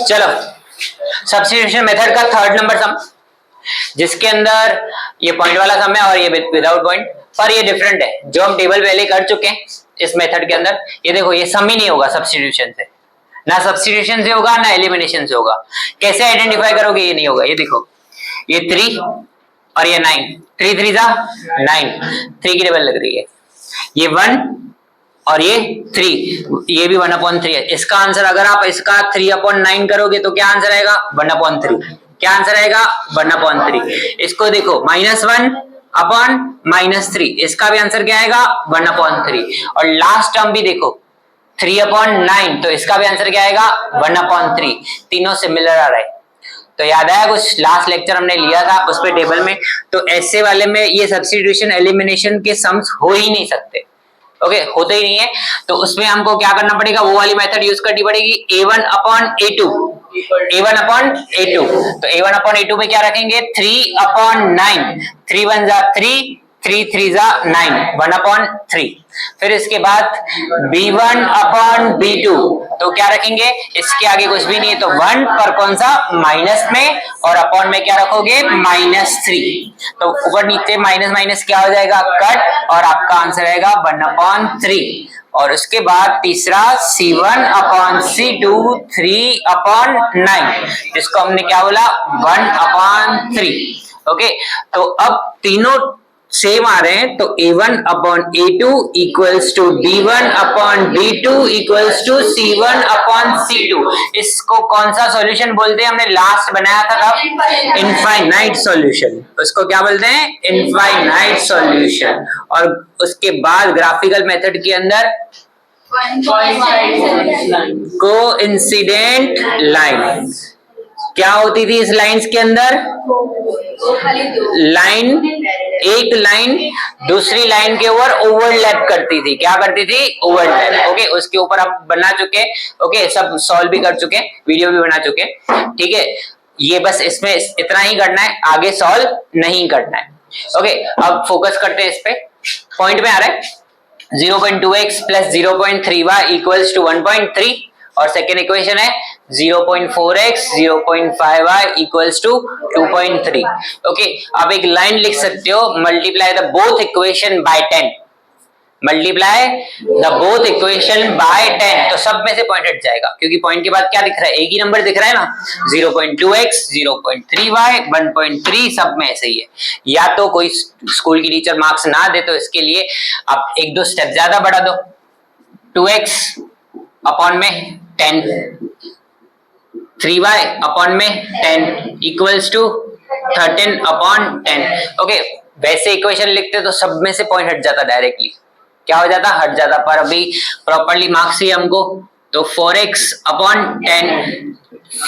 चलो substitution method का third number सम, जिसके अंदर ये पॉइंट वाला सम है और ये विदाउट पॉइंट, पर ये डिफरेंट है जो हम टेबल पहले कर चुके हैं इस मेथड के अंदर। ये देखो ये सम ही नहीं होगा सब्स्टिट्यूशन से, ना सब्स्टिट्यूशन से होगा ना एलिमिनेशन से होगा। कैसे आइडेंटिफाई करोगे? ये नहीं होगा। ये देखो ये 3 और ये 9, 3 3 जा 9, 3 की टेबल लग रही है। ये 1 और ये 3, ये भी 1/3 है। इसका आंसर अगर आप इसका 3/9 करोगे तो क्या आंसर आएगा? 1/3। क्या आंसर आएगा? 1/3। इसको देखो -1/-3, इसका भी आंसर क्या आएगा? 1/3। और लास्ट टर्म भी देखो 3/9, तो इसका भी आंसर क्या आएगा? 1/3। तीनों सिमिलर आ रहा है। तो याद आया कुछ लास्ट लेक्चर हमने लिया था उस पे टेबल में, तो ऐसे वाले में ये सब्स्टिट्यूशन एलिमिनेशन के सम्स हो ही नहीं सकते। ओके, होते ही नहीं है। तो उसमें हमको क्या करना पड़ेगा? वो वाली मेथड यूज करनी पड़ेगी, A1/A2। A1/A2, तो A1/A2 में क्या रखेंगे? 3/9, 3 1 जा 3, 3 3 जा 9, 1/3। फिर इसके बाद B1/B2, तो क्या रखेंगे? इसके आगे कुछ भी नहीं है, तो 1 पर कौन सा? माइनस में, और अपॉन में क्या रखोगे? -3। तो ऊपर नीचे माइनस माइनस क्या हो जाएगा? कट, और आपका आंसर आएगा 1/3। और उसके बाद तीसरा C1/C2 3/9, जिसको हमने क्या बोला? 1/3। ओके, तो अब तीनों सेम आ रहे हैं, तो A1/A2 equals to B1/B2 equals to C1/C2। इसको कौन सा सॉल्यूशन बोलते हैं? हमने लास्ट बनाया था तब इनफाइनाइट सॉल्यूशन। उसको क्या बोलते हैं? Infinite solution. और उसके बाद ग्राफिकल मेथड के अंदर कोइंसिडेंट लाइन। क्या होती थी इस लाइंस के अंदर? लाइन, एक लाइन दूसरी लाइन के ऊपर ओवरलैप करती थी। क्या करती थी? ओवरलैप। ओके, उसके ऊपर आप बना चुके। ओके, सब सॉल्व भी कर चुके, वीडियो भी बना चुके। ठीक है, ये बस इसमें इतना ही करना है, आगे सॉल्व नहीं करना है। ओके, अब फोकस करते हैं इस पे। पॉइंट में आ रहा है 0.2x plus 0.3y equals to 1.3, और सेकेंड इक्वेशन है 0.4x 0.5y equals to 2.3। Okay, आप एक लाइन लिख सकते हो, multiply the both equation by 10, multiply the both equation by 10। तो सब में से पॉइंट हट जाएगा, क्योंकि पॉइंट के बाद क्या दिख रहा है? एक ही नंबर दिख रहा है ना। 0.2x 0.3y 1.3 सब में ऐसे ही है। या तो कोई स्कूल की टीचर मार्क्स ना दे तो इसके लिए आप एक दो स्टेप ज्यादा बढ़ा दो, 2x अपॉन में 10, 3y अपॉन में 10 इक्वल्स टू 13/10। ओके, वैसे इक्वेशन लिखते तो सब में से पॉइंट हट जाता, डायरेक्टली क्या हो जाता? हट जाता। पर अभी प्रॉपर्ली मार्क्स ही हमको, तो 4x/10,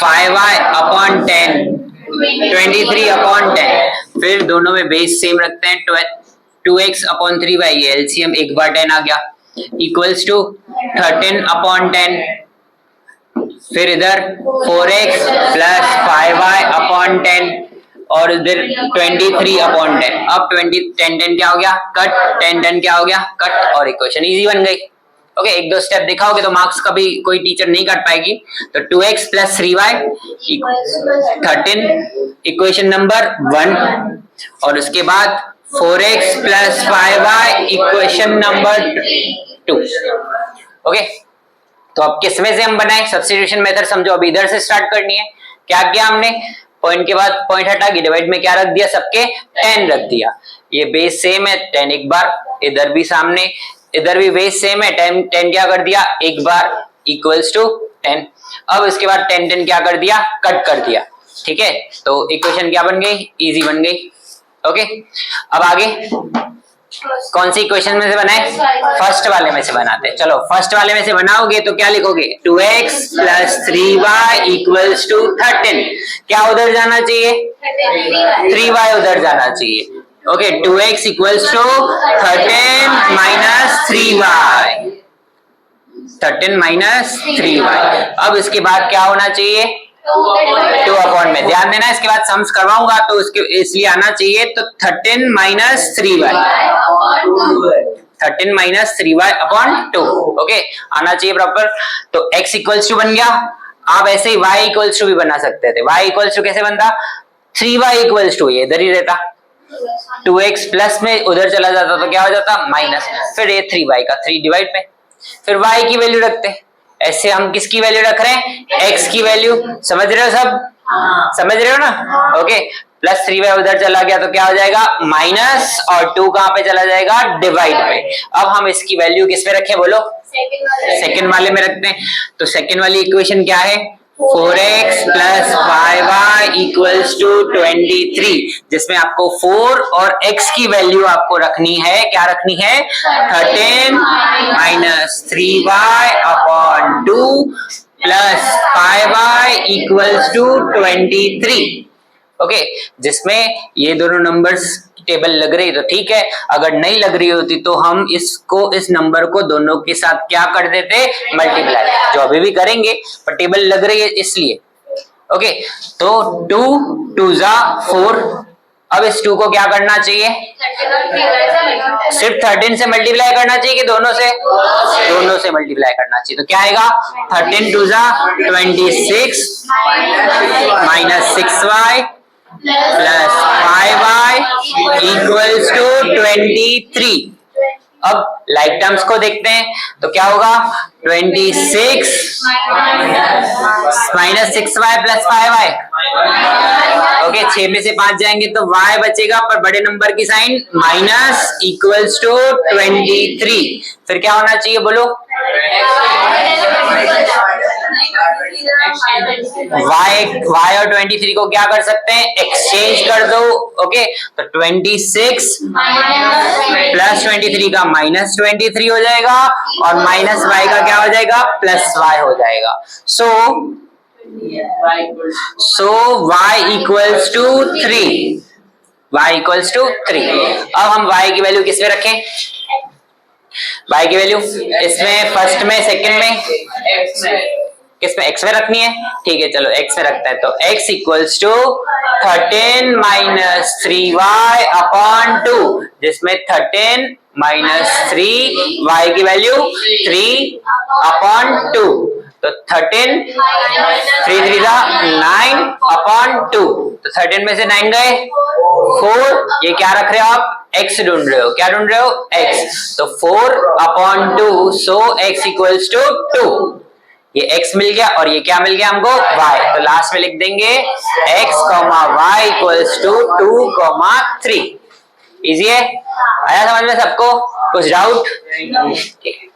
5y/10, 23/10। फिर दोनों में बेस सेम रखते हैं, 2x/3y, ये एलसीएम 1/10 आ गया, इक्वल्स टू 13/10। फिर इधर 4x प्लस 5y/10 और इधर 23/10। अब 10 क्या हो गया? कट, 10 क्या हो गया? कट, और इक्वेशन इजी बन गई। ओके, एक दो स्टेप दिखाओगे तो मार्क्स कभी कोई टीचर नहीं काट पाएगी। तो 2x plus 3y 13, equation number 1, और उसके बाद 4x plus 5y equation number 2। Okay, तो अब किसमें से हम बनाए? सब्स्टिट्यूशन मेथड समझो, अब इधर से स्टार्ट करनी है। क्या किया हमने? पॉइंट के बाद पॉइंट हटा के डिवाइड में क्या रख दिया? सबके 10 रख दिया। ये बेस सेम है, 10 एक बार, इधर भी सामने, इधर भी बेस सेम है, 10 क्या कर दिया? एक बार, इक्वल्स टू 10। अब इसके बाद 10 क्या कर दिया? कट कर दिया। ठीक है, तो इक्वेशन क्या बन गई? इजी बन गई। ओके, अब आगे कौन सी इक्वेशन में से बनाए? फर्स्ट वाले में से बनाते हैं। चलो फर्स्ट वाले में से बनाओगे तो क्या लिखोगे? 2x plus 3y equals to 13। क्या उधर जाना चाहिए? 3y उधर जाना चाहिए। Okay, 2x equals to 13 minus 3y, 13 minus 3y। अब इसके बाद क्या होना चाहिए? 2/में। ध्यान देना, इसके बाद सम्स करवाऊंगा तो इसके इसलिए आना चाहिए, तो 13 minus 3y, 13 minus 3y upon 2। Okay, आना चाहिए प्रॉपर। तो x इक्वल्स टू बन गया। आप ऐसे ही y इक्वल्स टू भी बना सकते थे। y इक्वल्स टू कैसे बनता? 3y इक्वल्स टू, ये इधर ही रहता, 2x प्लस में उधर चला जाता तो क्या हो जाता? माइनस, फिर ये 3y का 3 डिवाइड में, फिर y की वैल्यू रखते। ऐसे हम किसकी वैल्यू रख रहे हैं? x की वैल्यू। समझ रहे हो सब? समझ रहे हो ना? ओके, प्लस 3y उधर चला गया तो क्या हो जाएगा? माइनस, और 2 कहां पे चला जाएगा? डिवाइड में। अब हम इसकी वैल्यू किस पे रखें बोलो? सेकंड वाले में रखते हैं। तो सेकंड वाली इक्वेशन क्या है? 4x plus 5y equals to 23, जिसमें आपको 4 और x की वैल्यू आपको रखनी है। क्या रखनी है? 13 minus 3y upon 2 plus 5y equals to 23। Okay, जिसमें ये दोनों नंबर्स टेबल लग रही तो ठीक है, अगर नहीं लग रही होती तो हम इसको, इस नंबर को दोनों के साथ क्या कर देते? मल्टीप्लाई, जो अभी भी करेंगे, पर टेबल लग रही है इसलिए। ओके, तो 2 2 जा 4। अब इस 2 को क्या करना चाहिए? सिर्फ 13 से मल्टीप्लाई करना चाहिए कि दोनों से? दोनों से मल्टीप्लाई करना चाहिए। तो क्या आएगा? 13 2 जा 26 minus 6y plus 5y equals to 23। अब लाइक टर्म्स को देखते हैं तो क्या होगा? 26 minus 6y plus 5y। Okay, 6 में से 5 जाएंगे तो y बचेगा, पर बड़े नंबर की साइन माइनस, इक्वल्स टू 23। फिर क्या होना चाहिए बोलो? y और 23 को क्या कर सकते हैं? एक्सचेंज कर दो। ओके, तो 26 प्लस 23 का माइनस 23 हो जाएगा, और माइनस y का क्या हो जाएगा? प्लस y हो जाएगा। So y equals to 3। y equals to 3। अब हम y की वैल्यू किस में रखें? y की वैल्यू इसमें फर्स्ट में, सेकंड में, किसमें? x में रखनी है। ठीक है, चलो x में रखते हैं। तो x equals to 13 minus 3y upon 2, जिसमें 13 माइनस 3y की वैल्यू 3 अपॉन 2। तो 13 3 3 9 अपॉन 2। तो 13 में से 9 गए 4। ये क्या रख रहे हो आप? x ढूंढ रहे हो। क्या ढूंढ रहे हो? x। तो 4 upon 2, so x equals to 2। ये x मिल गया, और ये क्या मिल गया हमको? y। तो लास्ट में लिख देंगे x, y equals to 2, 3। Easy है? आया समझ में सबको? कुछ डाउट? ठीक है।